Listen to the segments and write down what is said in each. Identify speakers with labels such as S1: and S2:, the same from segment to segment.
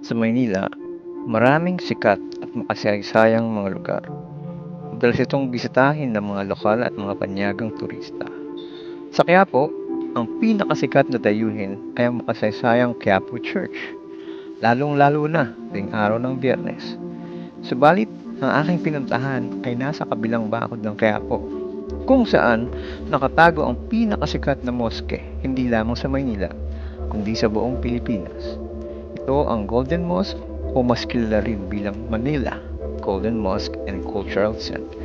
S1: Sa Maynila, maraming sikat at makasaysayang mga lugar. Madalas itong bisitahin ng mga lokal at mga panyagang turista. Sa Quiapo, ang pinakasikat na dayuhin ay ang makasaysayang Quiapo Church, lalong-lalo na tuwing araw ng Biyernes. Subalit, ang aking pinuntahan ay nasa kabilang bakod ng Quiapo, kung saan nakatago ang pinakasikat na moske hindi lamang sa Maynila, kundi sa buong Pilipinas. Ito ang Golden Mosque o mas kilala rin bilang Manila Golden Mosque and Cultural Center.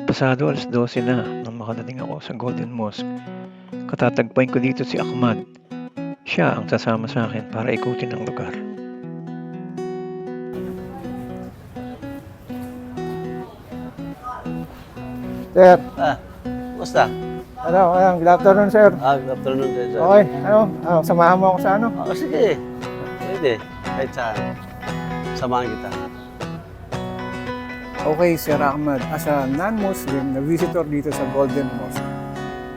S1: Pasado alas 12 na nang makadating ako sa Golden Mosque. Katatagpuin ko dito si Ahmad. Siya ang sasama sa akin para ikutin ang lugar.
S2: Sir,
S3: Kumusta?
S2: good afternoon, sir.
S3: Good afternoon din, sir.
S2: Okay, samahan mo ako sa ano?
S3: Sige. Pwede. Kahit saan. Samahan kita.
S2: Okay, Sir Ahmad, as a non-Muslim na visitor dito sa Golden Mosque,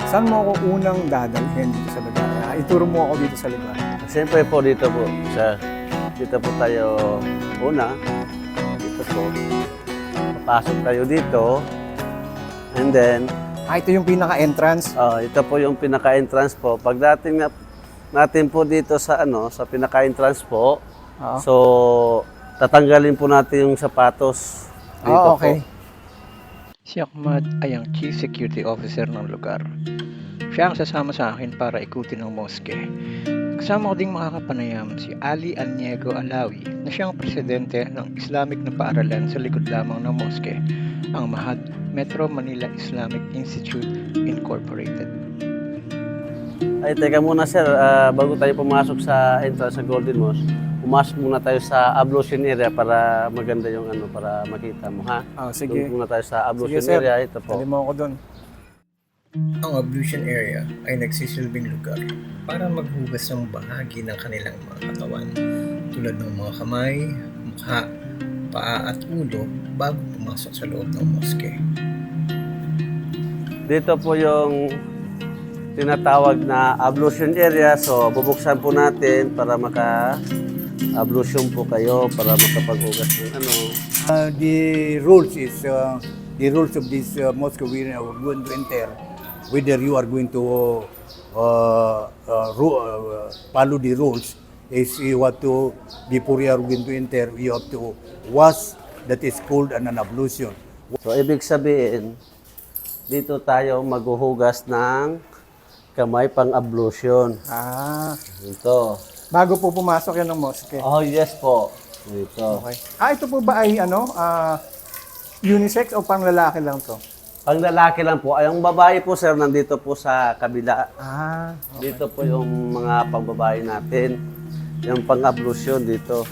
S2: saan mo ako unang dadalhin dito sa lugar? Ituro mo ako dito sa lugar.
S3: Siyempre po dito po, sir. Dito po tayo una. Dito po. Papasok tayo dito. And then,
S2: Ito yung pinaka-entrance.
S3: ito po yung pinaka-entrance po. Pagdating natin po dito sa sa pinaka-entrance po,
S2: Oo.
S3: so tatanggalin po natin yung sapatos. Dito
S2: Okay.
S1: Si Ahmad ay ang Chief Security Officer ng lugar. Siya ang sasama sa akin para ikutin ang moske. Kasama ko ding makakapanayam si Ali Aniego Alawi na siyang presidente ng Islamic na paaralan sa likod lamang ng moske, ang Mahad Metro Manila Islamic Institute Incorporated.
S3: Ay, teka muna sir, bago tayo pumasok sa entrance sa Golden Mosque, pumasok muna tayo sa ablution area para maganda yung para makita mo, ha?
S2: Sige.
S3: Doon muna tayo sa ablution
S2: Sige, sir.
S3: area, ito po.
S2: Dali mo ako doon.
S1: Ang ablution area ay nagsisilbing lugar para maghugas ng bahagi ng kanilang mga katawan tulad ng mga kamay, mukha, paa at ulo bago pumasok sa loob ng moske.
S3: Dito po yung tinatawag na ablution area, so bubuksan po natin para maka-ablution po kayo, para makapaghugas ng
S4: The rules of this mosque we are going to enter. Whether you are going to follow the rules, is you have to, before you are going to enter, you have to wash, that is called an ablution.
S3: So, ibig sabihin, dito tayo maghuhugas ng kamay pang ablution. Ito.
S2: Bago po pumasok yan ng moske.
S3: Oh, yes po. Dito.
S2: Okay. Ito po ba ay unisex o pang lalaki lang to?
S3: Pang lalaki lang po. Ay, ang babae po, sir, nandito po sa kabila.
S2: Okay.
S3: Dito po yung mga pangbabae natin. Yung pang-ablution dito.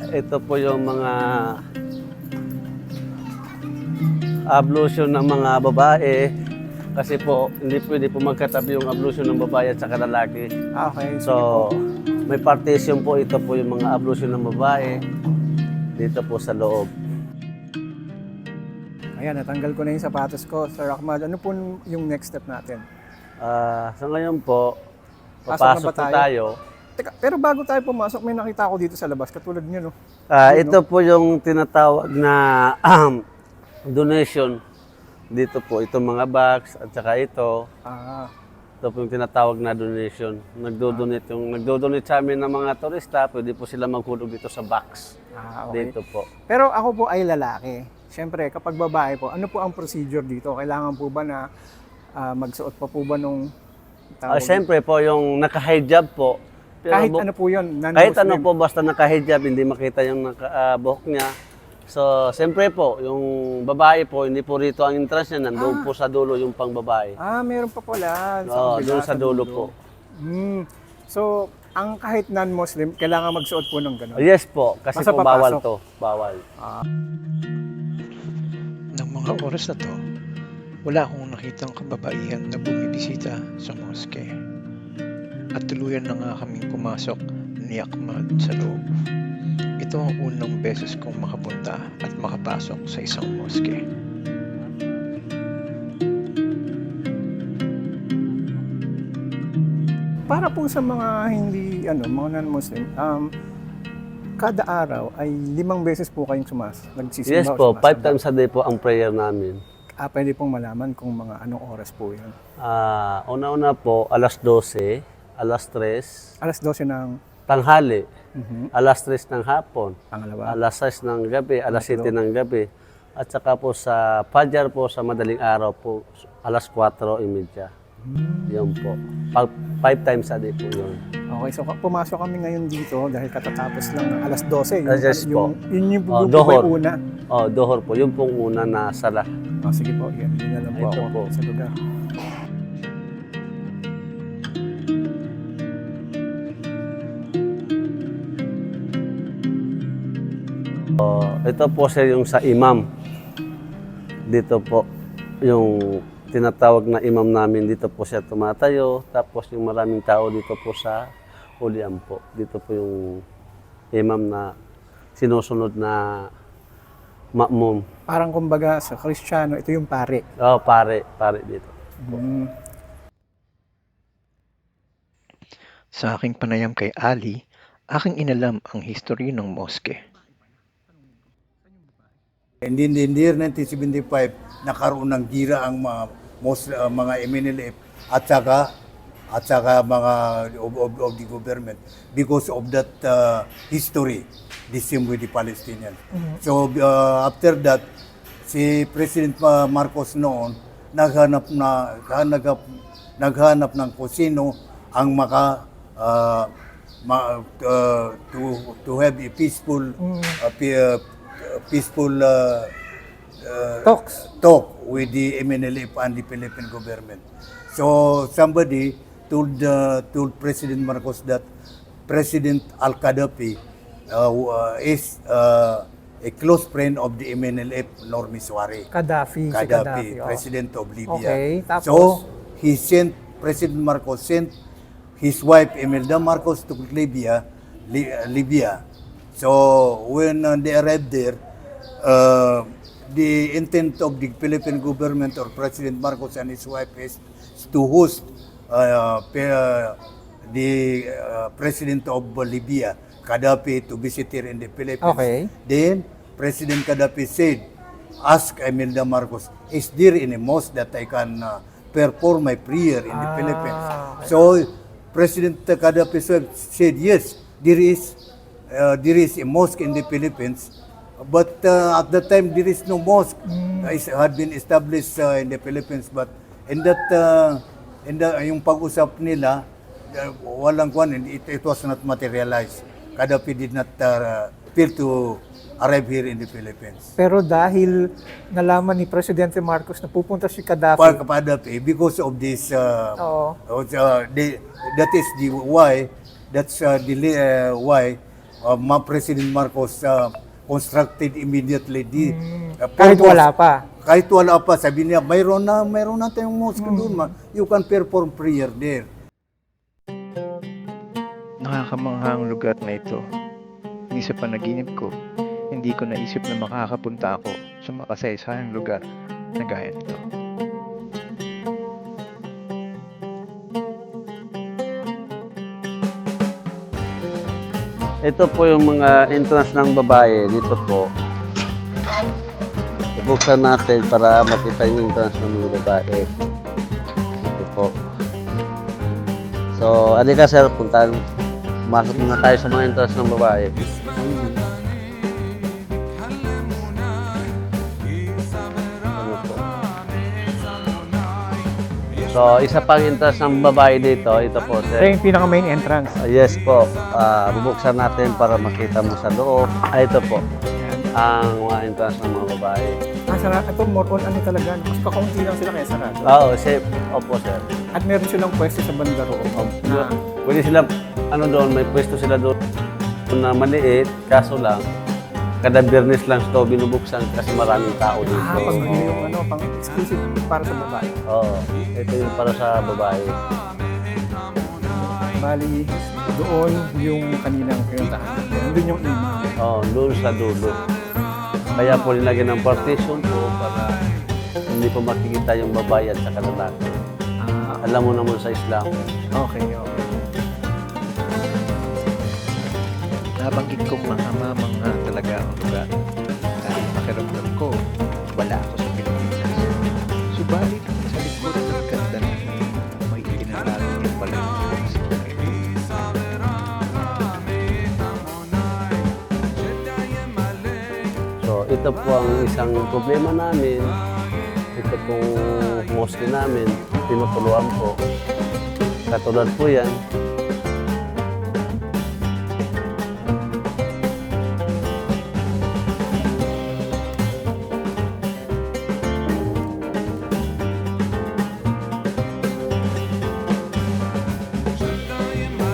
S3: Ito po yung mga ablution ng mga babae. Kasi po, hindi pwede po magkatabi yung ablution ng babae at saka lalaki.
S2: Okay.
S3: So, may partition po. Ito po yung mga ablution ng babae. Dito po sa loob.
S2: Ayan, natanggal ko na yung sapatos ko. Sir Ahmad, ano po yung next step natin?
S3: Sa ngayon po,
S2: Pasok na
S3: papasok
S2: ba
S3: po
S2: tayo?
S3: tayo.
S2: Teka, pero bago tayo pumasok, may nakita ako dito sa labas, katulad nyo, no?
S3: Ito po yung tinatawag na donation. Dito po, itong mga box at saka ito. Ito po yung tinatawag na donation. Nagdo-donate sa amin ng mga turista, pwede po sila maghulog dito sa box.
S2: Okay.
S3: Dito po.
S2: Pero ako po ay lalaki. Siyempre, kapag babae po, ano po ang procedure dito? Kailangan po ba na magsuot pa po ba nung tawag?
S3: Siyempre po, yung naka-hijab po. Pero
S2: Kahit ano po yun,
S3: kahit ano
S2: non-Muslim.
S3: po, basta naka-hijab, hindi makita yung buhok niya. So, siyempre po, yung babae po, hindi po rito ang entrance niya, nandoon po sa dulo yung pang-babae.
S2: Meron pa pala.
S3: Oo,
S2: kabila,
S3: doon sa dulo po.
S2: So, ang kahit non-Muslim, kailangan magsuot po ng gano'n?
S3: Yes po, kasi
S2: Basta
S3: po
S2: papasok.
S3: bawal to. Bawal.
S1: Ng mga oras na to, wala akong nakitang kababaihan na bumibisita sa moske. At tuluyan na nga kaming pumasok ni Ahmad sa loob. Ito ang unang beses kong makapunta at makapasok sa isang moske.
S2: Para po sa mga hindi, mga non-Muslim, kada araw ay 5 beses po kayong nagsisimba
S3: Yes
S2: o
S3: po, 5
S2: sumasamba.
S3: times a day po ang prayer namin.
S2: Pwede pong malaman kung mga anong oras po yun.
S3: Una-una po, alas 12, alas 3,
S2: Alas 12 ng
S3: tanghali, alas 3 ng hapon,
S2: pangalawa.
S3: alas 6 ng gabi, alas 7 ng gabi. At saka po sa Fajar po, sa madaling araw po, alas 4:30. Yun po. 5 times a day po yun.
S2: Okay, so pumasok kami ngayon dito dahil katatapos lang ng alas 12.
S3: Yes po.
S2: Yun yung
S3: Dohor.
S2: una.
S3: Dohor po. Yun pong una na sala.
S2: Sige po, yun na lang po
S3: Ito
S2: ako
S3: po.
S2: sa lugar.
S3: Ito po sir yung sa imam. Dito po yung tinatawag na imam namin. Dito po siya tumatayo. Tapos yung maraming tao dito po sa ulian po. Dito po yung imam na sinusunod na ma'mum.
S2: Parang kumbaga sa Kristiyano, ito yung pare.
S3: Pare dito.
S1: Sa aking panayam kay Ali, aking inalam ang history ng moske.
S4: And in the year 1975, nakaroon ng gira ang mga MNLF at saka mga of the government because of that history, the same with the Palestinians. So after that, si President Marcos noon naghanap ng kung sino ang to have a peaceful talk with the MNLF and the Philippine government. So somebody told President Marcos that President Al-Qaddafi is a close friend of the MNLF, Normi Suarez.
S2: Gaddafi.
S4: Gaddafi, president of Libya.
S2: Okay, tapos?
S4: So President Marcos sent his wife Imelda Marcos to Libya. So when they arrived there, the intent of the Philippine government or President Marcos and his wife is to host the President of Libya, Gaddafi, to visit here in the Philippines.
S2: Okay.
S4: Then President Gaddafi said, ask Imelda Marcos, is there any mosque that I can perform my prayer in the Philippines?
S2: Okay.
S4: So President Gaddafi said, yes, there is a mosque in the Philippines, but at that time there is no mosque. It had been established in the Philippines, but in that yung pag-usap nila, walang kwan, it was not materialized. Gaddafi did not fail to arrive here in the Philippines.
S2: Pero dahil nalaman ni Presidente Marcos na pupunta si Gaddafi,
S4: Because of this,
S2: Oo.
S4: that is the why. That's why President Marcos constructed immediately
S2: kahit wala pa.
S4: Kahit wala pa, sabi niya, mayroon na tayong mosque doon, you can perform prayer there.
S1: Nakakamangha ang lugar na ito. Hindi sa panaginip ko, hindi ko naisip na makakapunta ako sa makasaysayang lugar na gaya nito.
S3: Ito po yung mga entrance ng babae. Dito po. Buksan natin para makita yung entrance ng mga babae. Ito po. So, alika sir, puntahan. Masok muna tayo sa mga entrance ng babae. Ano po? So, isa pang entrance ng babae dito. Ito po,
S2: Ito
S3: sir.
S2: yung pinaka-main entrance.
S3: Yes po. Bubuksan natin para makita mo sa loob. Ito po. Ang mga entrance ng mga babae.
S2: Ito more on ano talaga, mas kakaunti lang sila kaya sarado.
S3: Safe. Opo, sir.
S2: At meron silang pwesto sa banda roon.
S3: Pwede sila, may pwesto sila doon na maliit, kaso lang, kada Biyernes lang ito binubuksan kasi maraming tao dito.
S2: Pag yung pang exclusive para sa babae.
S3: Oo. Ito yung para sa babae.
S2: Bali, doon yung kaninang pinuntahan. Doon yung imam.
S3: Doon sa dulo. Kaya po nilagyan ng partition po para hindi po makikita yung babae at saka lalaki. Alam mo naman sa Islam.
S2: Okay.
S1: Nabanggit kong mahamamang nga talaga ang lugar. Dahil pakiramdam ko, wala ako sa Pilipinas. Subalit, sa likod ng ganda nito, may itinalaga din pala yung sa ito.
S3: So ito po ang isang problema namin. Ito pong mosque namin, tinutuluan po. Katulad po yan.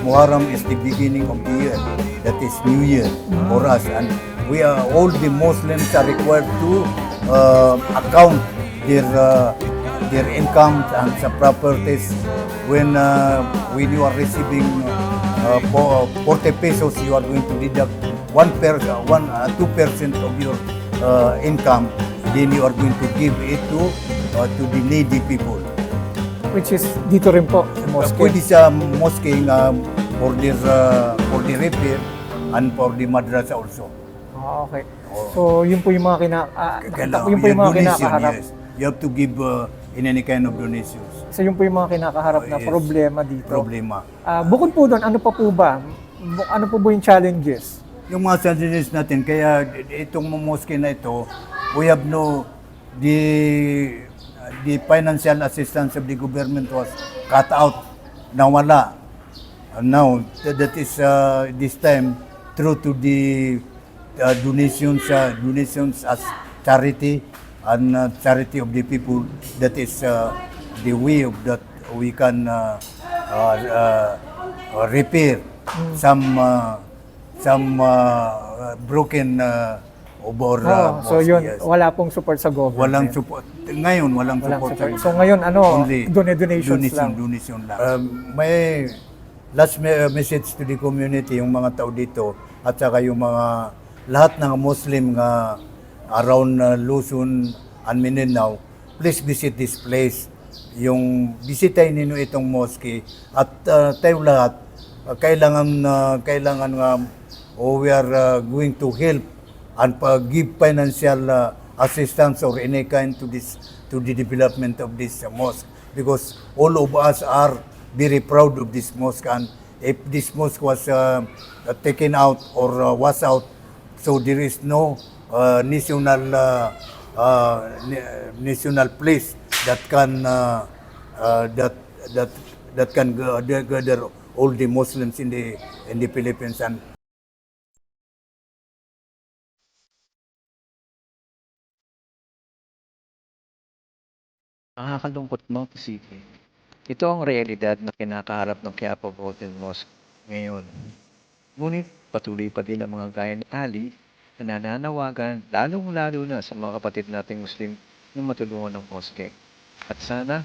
S4: Muharram is the beginning of the year. That is New Year for us, and we are all the Muslims are required to account their incomes and some properties. When you are receiving 40 pesos, you are going to deduct 2% of your income. Then you are going to give it to the needy people.
S2: Which is dito rin po sa mosque.
S4: Pwede sa mosque for the repair and for the madrasa also.
S2: Okay. So, yun po yung mga yun po yung mga kinakaharap.
S4: Yes. You have to give in any kind of donations.
S2: So, yun po yung mga kinakaharap na
S4: Yes.
S2: problema dito.
S4: Problema.
S2: Bukod po doon, ano pa po ba? Ano po ba yung challenges?
S4: Yung mga challenges natin, kaya itong mosque na ito, we have the financial assistance of the government was cut out, nawala. Now, that is this time through to the donations as charity and charity of the people. That is the way of that we can repair some broken
S2: So,
S4: mosque,
S2: yun,
S4: yes.
S2: wala pong support sa government.
S4: Walang support. Ngayon, walang support.
S2: So, ngayon,
S4: Only
S2: donations lang.
S4: donation lang. May last message to the community, yung mga tao dito, at saka yung mga lahat ng Muslim nga around Luzon and Mindanao, please visit this place. Yung bisitahin ninyo itong mosque at tayo lahat kailangan nga we are going to help and give financial assistance or any kind to the development of this mosque, because all of us are very proud of this mosque, and if this mosque was taken out or was out, so there is no national place that can gather all the Muslims in the Philippines. And
S1: Nakakalungkot mga kasiti. Ito ang realidad na kinakaharap ng Quiapo Golden Mosque ngayon. Ngunit patuloy pa din ang mga gaya ni Ali na nananawagan lalong-lalo na sa mga kapatid nating Muslim na matulungan ng mosque. At sana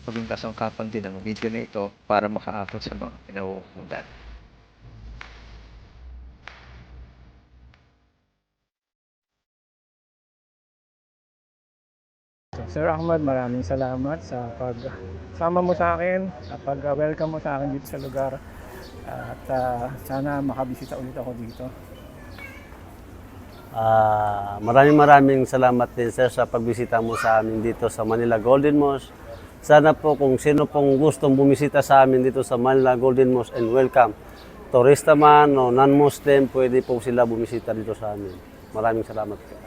S1: maging kasangkapan din ang video na ito para makaakot sa mga pinauukulan.
S2: Sir Ahmad, maraming salamat sa pagsama mo sa akin, sa pag-welcome mo sa akin dito sa lugar. At sana makabisita ulit ako dito.
S3: Maraming salamat din sir sa pagbisita mo sa amin dito sa Manila Golden Mosque. Sana po kung sino pong gustong bumisita sa amin dito sa Manila Golden Mosque, and welcome. Turista man o non-Muslim, pwede po sila bumisita dito sa amin. Maraming salamat po.